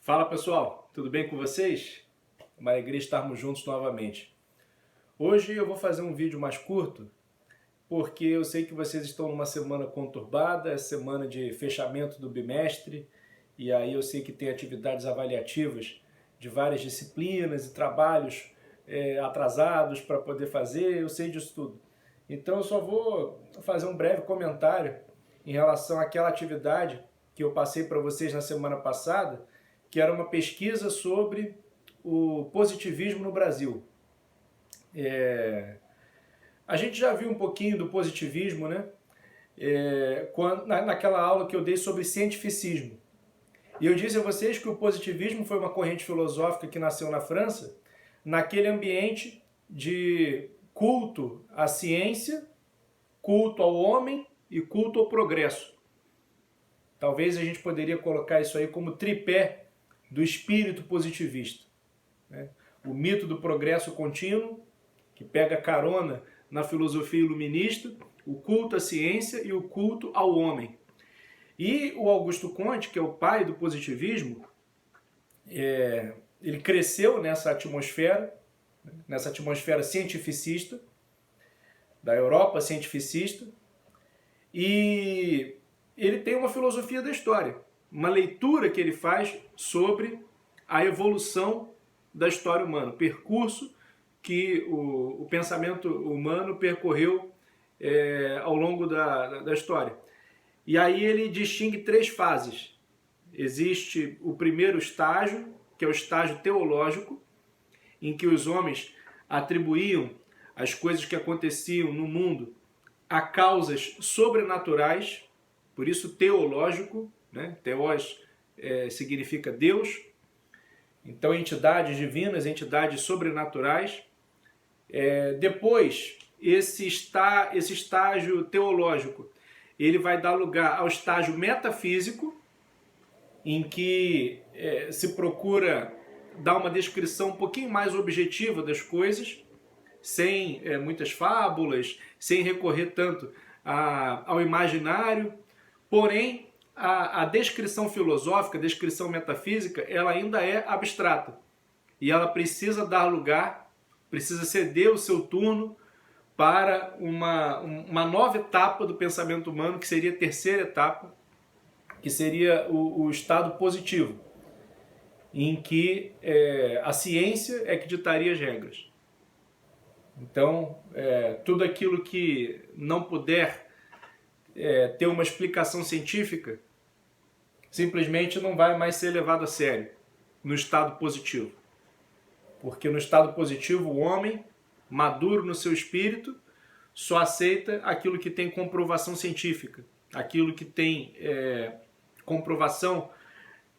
Fala pessoal, tudo bem com vocês? Uma alegria estarmos juntos novamente. Hoje eu vou fazer um vídeo mais curto, porque eu sei que vocês estão numa semana conturbada, semana de fechamento do bimestre, e aí eu sei que tem atividades avaliativas de várias disciplinas e trabalhos atrasados para poder fazer, eu sei disso tudo. Então eu só vou fazer um breve comentário em relação àquela atividade que eu passei para vocês na semana passada, que era uma pesquisa sobre o positivismo no Brasil. A gente já viu um pouquinho do positivismo, né? Naquela aula que eu dei sobre cientificismo. E eu disse a vocês que o positivismo foi uma corrente filosófica que nasceu na França, naquele ambiente de culto à ciência, culto ao homem e culto ao progresso. Talvez a gente poderia colocar isso aí como tripé do espírito positivista, né? O mito do progresso contínuo, que pega carona na filosofia iluminista, o culto à ciência e o culto ao homem. E o Augusto Comte, que é o pai do positivismo, ele cresceu nessa atmosfera cientificista, da Europa cientificista, e ele tem uma filosofia da história, uma leitura que ele faz sobre a evolução da história humana, o percurso que o pensamento humano percorreu ao longo da história. E aí ele distingue três fases. Existe o primeiro estágio, que é o estágio teológico, em que os homens atribuíam as coisas que aconteciam no mundo a causas sobrenaturais, por isso teológico, né? Teós significa Deus, então entidades divinas, entidades sobrenaturais. Depois, esse estágio teológico, ele vai dar lugar ao estágio metafísico, em que se procura dar uma descrição um pouquinho mais objetiva das coisas, sem muitas fábulas, sem recorrer tanto ao imaginário. Porém, a descrição filosófica, a descrição metafísica, ela ainda é abstrata. E ela precisa dar lugar, precisa ceder o seu turno para uma nova etapa do pensamento humano, que seria a terceira etapa, que seria o estado positivo, em que a ciência é que ditaria as regras. Então, tudo aquilo que não puder ter uma explicação científica, simplesmente não vai mais ser levado a sério no estado positivo. Porque no estado positivo o homem, maduro no seu espírito, só aceita aquilo que tem comprovação científica, aquilo que tem comprovação,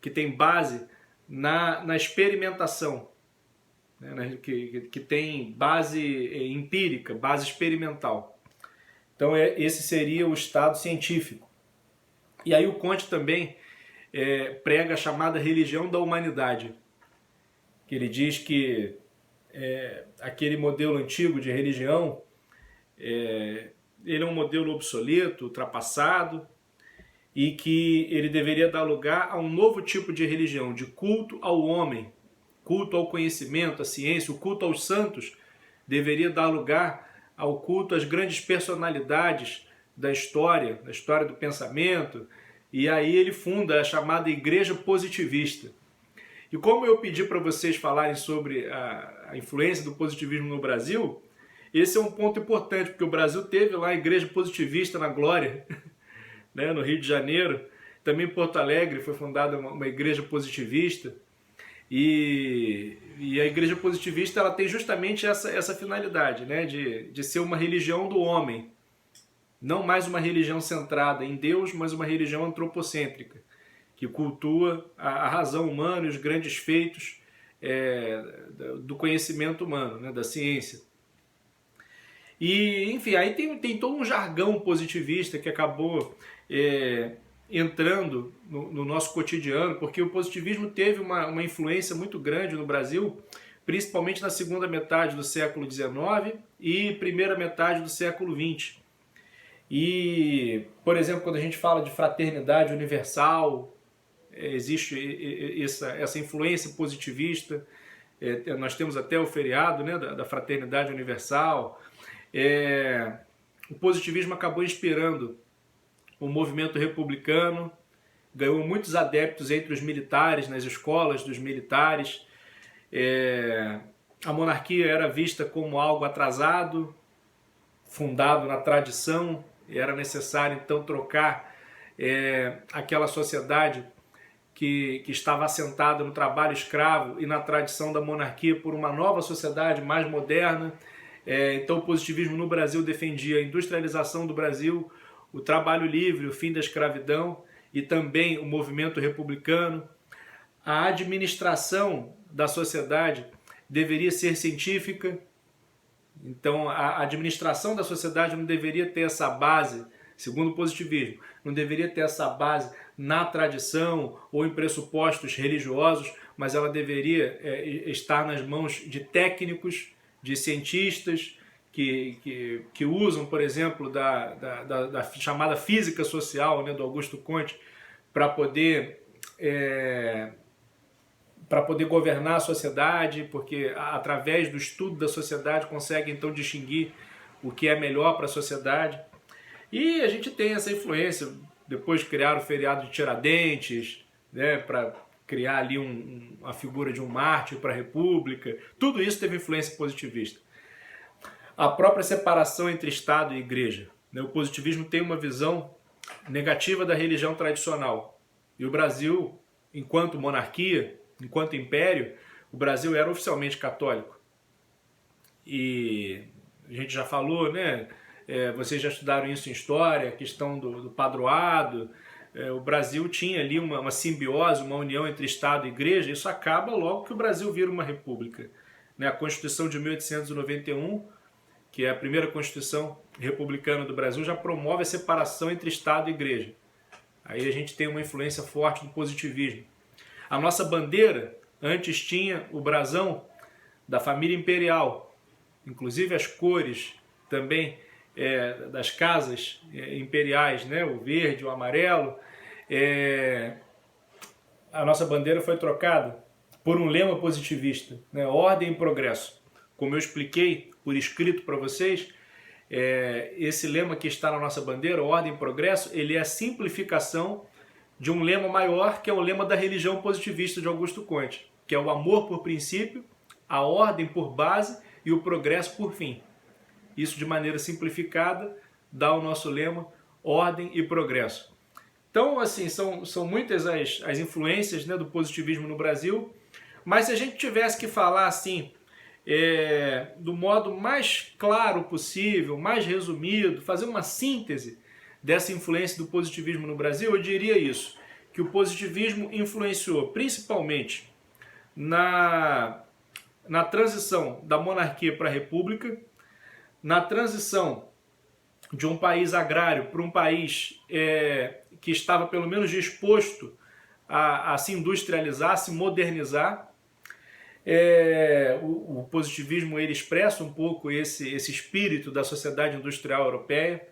que tem base na experimentação, né? que tem base empírica, base experimental. Então esse seria o estado científico. E aí o Comte também prega a chamada religião da humanidade, que ele diz que aquele modelo antigo de religião, ele é um modelo obsoleto, ultrapassado, e que ele deveria dar lugar a um novo tipo de religião, de culto ao homem, culto ao conhecimento, à ciência. O culto aos santos deveria dar lugar ao culto às grandes personalidades da história do pensamento, e aí ele funda a chamada Igreja Positivista. E como eu pedi para vocês falarem sobre a influência do positivismo no Brasil, esse é um ponto importante, porque o Brasil teve lá a Igreja Positivista na Glória, né, no Rio de Janeiro. Também em Porto Alegre foi fundada uma igreja positivista. E a igreja positivista ela tem justamente essa finalidade, né, de ser uma religião do homem. Não mais uma religião centrada em Deus, mas uma religião antropocêntrica, que cultua a razão humana e os grandes feitos do conhecimento humano, né, da ciência. E, enfim, aí tem todo um jargão positivista que acabou entrando no nosso cotidiano, porque o positivismo teve uma influência muito grande no Brasil, principalmente na segunda metade do século XIX e primeira metade do século XX. E, por exemplo, quando a gente fala de fraternidade universal, existe essa influência positivista. Nós temos até o feriado, né, da Fraternidade Universal. O positivismo acabou inspirando o movimento republicano, ganhou muitos adeptos entre os militares, nas escolas dos militares. A monarquia era vista como algo atrasado, fundado na tradição, e era necessário então trocar aquela sociedade que estava assentada no trabalho escravo e na tradição da monarquia por uma nova sociedade mais moderna. Então o positivismo no Brasil defendia a industrialização do Brasil, o trabalho livre, o fim da escravidão e também o movimento republicano. A administração da sociedade deveria ser científica, então a administração da sociedade não deveria ter essa base, segundo o positivismo, não deveria ter essa base na tradição ou em pressupostos religiosos, mas ela deveria estar nas mãos de técnicos, de cientistas que usam, por exemplo, da chamada física social, né, do Augusto Comte, para poder governar a sociedade, porque através do estudo da sociedade consegue então distinguir o que é melhor para a sociedade. E a gente tem essa influência, depois criaram o feriado de Tiradentes, né, para criar ali a figura de um mártir para a República. Tudo isso teve influência positivista. A própria separação entre Estado e Igreja, né? O positivismo tem uma visão negativa da religião tradicional. E o Brasil, enquanto monarquia, enquanto império, o Brasil era oficialmente católico. E a gente já falou, né? Vocês já estudaram isso em história, a questão do padroado. O Brasil tinha ali uma simbiose, uma união entre Estado e Igreja. Isso acaba logo que o Brasil vira uma república, né? A Constituição de 1891, que é a primeira Constituição republicana do Brasil, já promove a separação entre Estado e Igreja. Aí a gente tem uma influência forte do positivismo. A nossa bandeira antes tinha o brasão da família imperial, inclusive as cores também das casas imperiais, né? O verde, o amarelo. A nossa bandeira foi trocada por um lema positivista, né? Ordem e progresso. Como eu expliquei por escrito para vocês, esse lema que está na nossa bandeira, ordem e progresso, ele é a simplificação de um lema maior, que é o lema da religião positivista de Augusto Comte, que é o amor por princípio, a ordem por base e o progresso por fim. Isso, de maneira simplificada, dá o nosso lema ordem e progresso. Então, assim, são muitas as influências, né, do positivismo no Brasil, mas se a gente tivesse que falar assim, do modo mais claro possível, mais resumido, fazer uma síntese dessa influência do positivismo no Brasil, eu diria isso, que o positivismo influenciou principalmente na transição da monarquia para a república, na transição de um país agrário para um país que estava pelo menos disposto a se industrializar, a se modernizar. O positivismo ele expressa um pouco esse espírito da sociedade industrial europeia.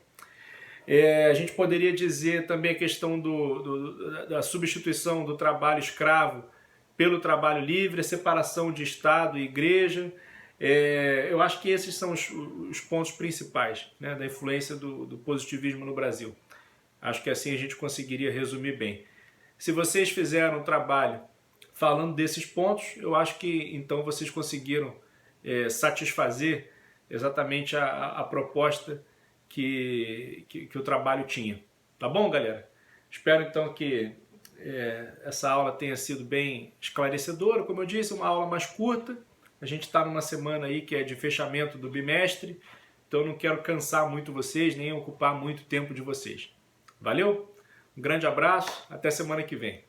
A gente poderia dizer também a questão da substituição do trabalho escravo pelo trabalho livre, a separação de Estado e Igreja. Eu acho que esses são os pontos principais, né, da influência do positivismo no Brasil. Acho que assim a gente conseguiria resumir bem. Se vocês fizeram um trabalho falando desses pontos, eu acho que então vocês conseguiram satisfazer exatamente a proposta que o trabalho tinha. Tá bom, galera? Espero então que essa aula tenha sido bem esclarecedora. Como eu disse, uma aula mais curta. A gente está numa semana aí que é de fechamento do bimestre, então eu não quero cansar muito vocês, nem ocupar muito tempo de vocês. Valeu? Um grande abraço, até semana que vem.